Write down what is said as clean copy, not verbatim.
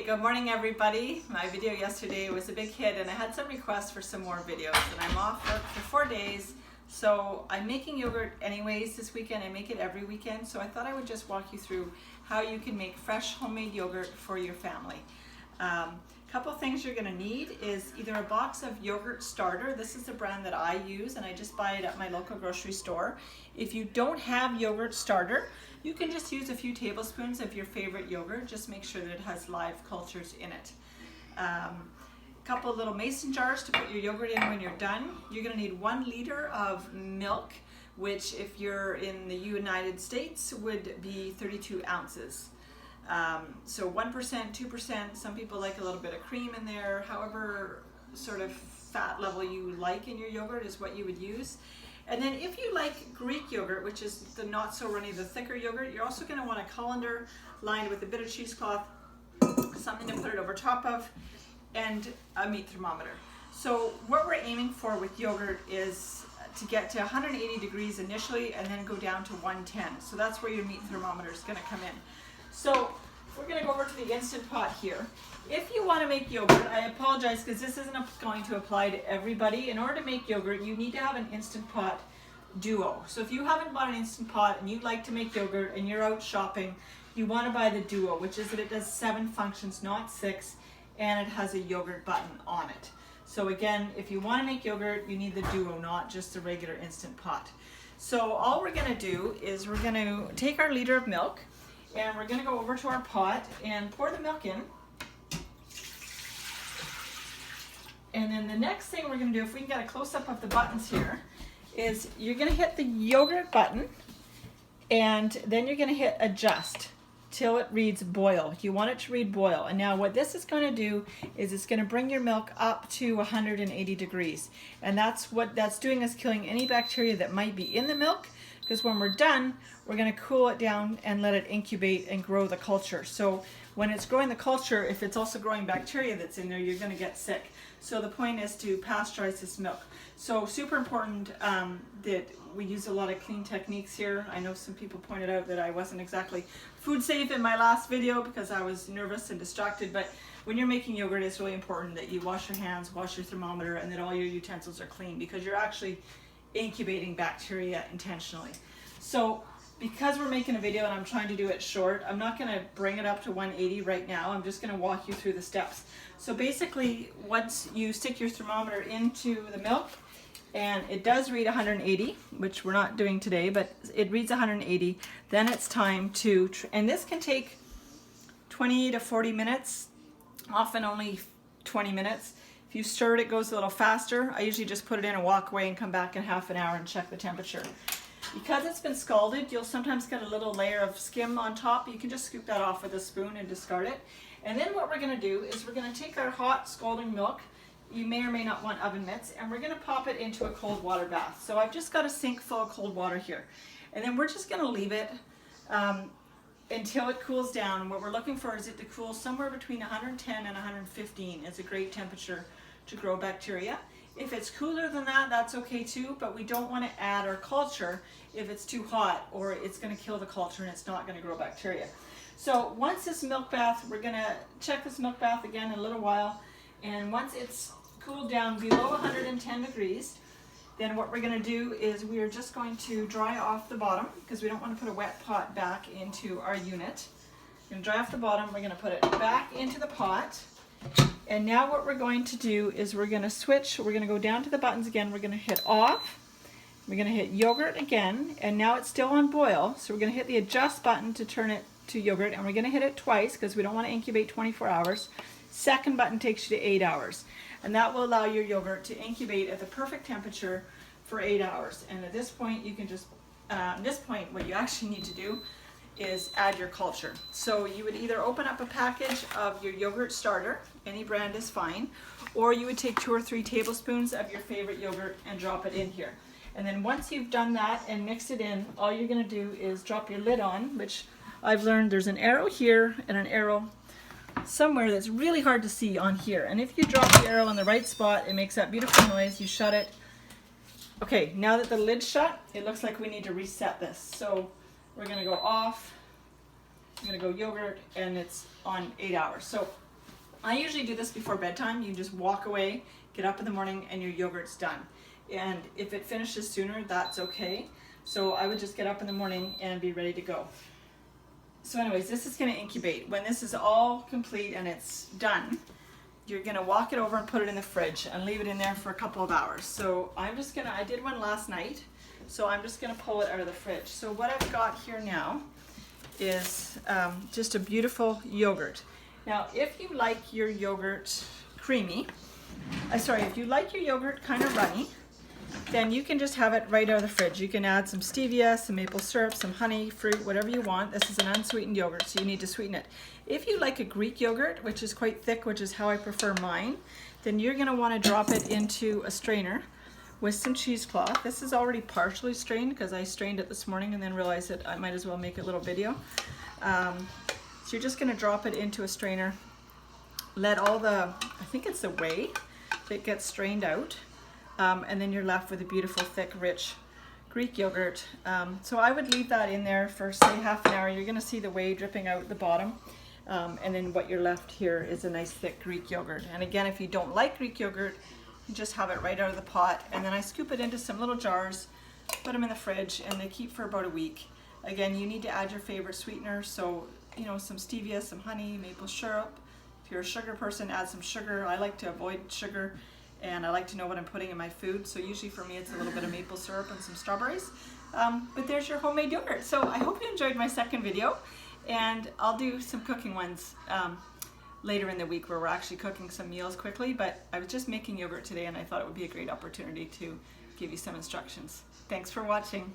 Okay, good morning everybody. My video yesterday was a big hit and I had some requests for some more videos, and I'm off work for 4 days. So I'm making yogurt anyways this weekend. I make it every weekend. So I thought I would just walk you through how you can make fresh homemade yogurt for your family. Couple things you're gonna need is either a box of yogurt starter. This is the brand that I use and I just buy it at my local grocery store. If you don't have yogurt starter, you can just use a few tablespoons of your favorite yogurt. Just make sure that it has live cultures in it. Couple of little mason jars to put your yogurt in when you're done. You're gonna need 1 liter of milk, which if you're in the United States would be 32 ounces. So 1%, 2%, some people like a little bit of cream in there. However sort of fat level you like in your yogurt is what you would use. And then if you like Greek yogurt, which is the not so runny, the thicker yogurt, you're also going to want a colander lined with a bit of cheesecloth, something to put it over top of, and a meat thermometer. So what we're aiming for with yogurt is to get to 180 degrees initially and then go down to 110. So that's where your meat thermometer is going to come in. So we're going to go over to the Instant Pot here. If you want to make yogurt, I apologize because this isn't going to apply to everybody. In order to make yogurt, you need to have an Instant Pot Duo. So if you haven't bought an Instant Pot and you'd like to make yogurt and you're out shopping, you want to buy the Duo, which is that it does 7 functions, not 6, and it has a yogurt button on it. So again, if you want to make yogurt, you need the Duo, not just the regular Instant Pot. So all we're going to do is we're going to take our liter of milk, and we're going to go over to our pot and pour the milk in. And then the next thing we're going to do, if we can get a close-up of the buttons here, is you're going to hit the yogurt button, and then you're going to hit adjust till it reads boil. You want it to read boil. And now what this is going to do is it's going to bring your milk up to 180 degrees. And that's what that's doing, is killing any bacteria that might be in the milk. Because when we're done, we're going to cool it down and let it incubate and grow the culture. So when it's growing the culture, if it's also growing bacteria that's in there, you're going to get sick. So the point is to pasteurize this milk. So super important that we use a lot of clean techniques here. I know some people pointed out that I wasn't exactly food safe in my last video because I was nervous and distracted, but when you're making yogurt, it's really important that you wash your hands, wash your thermometer, and that all your utensils are clean, because you're actually incubating bacteria intentionally. So because we're making a video and I'm trying to do it short, I'm not going to bring it up to 180 right now. I'm just going to walk you through the steps. So basically, once you stick your thermometer into the milk, and it does read 180, which we're not doing today, but it reads 180, then it's time to, and this can take 20 to 40 minutes, often only 20 minutes. If you stir it, it goes a little faster. I usually just put it in and walk away and come back in half an hour and check the temperature. Because it's been scalded, you'll sometimes get a little layer of skim on top. You can just scoop that off with a spoon and discard it. And then what we're going to do is we're going to take our hot scalding milk. You may or may not want oven mitts, and we're going to pop it into a cold water bath. So I've just got a sink full of cold water here. And then we're just going to leave it until it cools down. And what we're looking for is it to cool somewhere between 110 and 115 is a great temperature to grow bacteria. If it's cooler than that, that's okay too, but we don't want to add our culture if it's too hot, or it's going to kill the culture and it's not going to grow bacteria. So once this milk bath, we're going to check this milk bath again in a little while, and once it's cooled down below 110 degrees, then what we're going to do is we are just going to dry off the bottom, because we don't want to put a wet pot back into our unit. We're going to dry off the bottom, we're going to put it back into the pot. And now what we're going to do is we're going to switch, we're going to go down to the buttons again, we're going to hit off, we're going to hit yogurt again, and now it's still on boil, so we're going to hit the adjust button to turn it to yogurt, and we're going to hit it twice because we don't want to incubate 24 hours. Second button takes you to 8 hours, and that will allow your yogurt to incubate at the perfect temperature for 8 hours. And at this point, you can just, what you actually need to do is add your culture. So you would either open up a package of your yogurt starter, any brand is fine, or you would take 2 or 3 tablespoons of your favorite yogurt and drop it in here. And then once you've done that and mixed it in, all you're going to do is drop your lid on, which I've learned there's an arrow here and an arrow somewhere that's really hard to see on here. And if you drop the arrow in the right spot, it makes that beautiful noise. You shut it. Okay, now that the lid's shut, it looks like we need to reset this. So we're going to go off, I'm going to go yogurt, and it's on 8 hours. So I usually do this before bedtime. You just walk away, get up in the morning, and your yogurt's done. And if it finishes sooner, that's okay. So I would just get up in the morning and be ready to go. So anyways, this is going to incubate. When this is all complete and it's done, you're going to walk it over and put it in the fridge and leave it in there for a couple of hours. So I'm just going to, I did one last night, so I'm just going to pull it out of the fridge. So what I've got here now is just a beautiful yogurt. Now, if you like your yogurt creamy, if you like your yogurt kind of runny, then you can just have it right out of the fridge. You can add some stevia, some maple syrup, some honey, fruit, whatever you want. This is an unsweetened yogurt, so you need to sweeten it. If you like a Greek yogurt, which is quite thick, which is how I prefer mine, then you're going to want to drop it into a strainer with some cheesecloth. This is already partially strained because I strained it this morning and then realized that I might as well make a little video. So you're just going to drop it into a strainer. Let all the, I think it's the whey that gets strained out. And then you're left with a beautiful, thick, rich Greek yogurt. So I would leave that in there for, say, half an hour. You're going to see the whey dripping out the bottom. And then what you're left here is a nice, thick Greek yogurt. And again, if you don't like Greek yogurt, you just have it right out of the pot. And then I scoop it into some little jars, put them in the fridge, and they keep for about a week. Again, you need to add your favorite sweetener. So, you know, some stevia, some honey, maple syrup. If you're a sugar person, add some sugar. I like to avoid sugar. And I like to know what I'm putting in my food. So usually for me, it's a little bit of maple syrup and some strawberries. But there's your homemade yogurt. So I hope you enjoyed my second video. And I'll do some cooking ones later in the week where we're actually cooking some meals quickly. But I was just making yogurt today and I thought it would be a great opportunity to give you some instructions. Thanks for watching.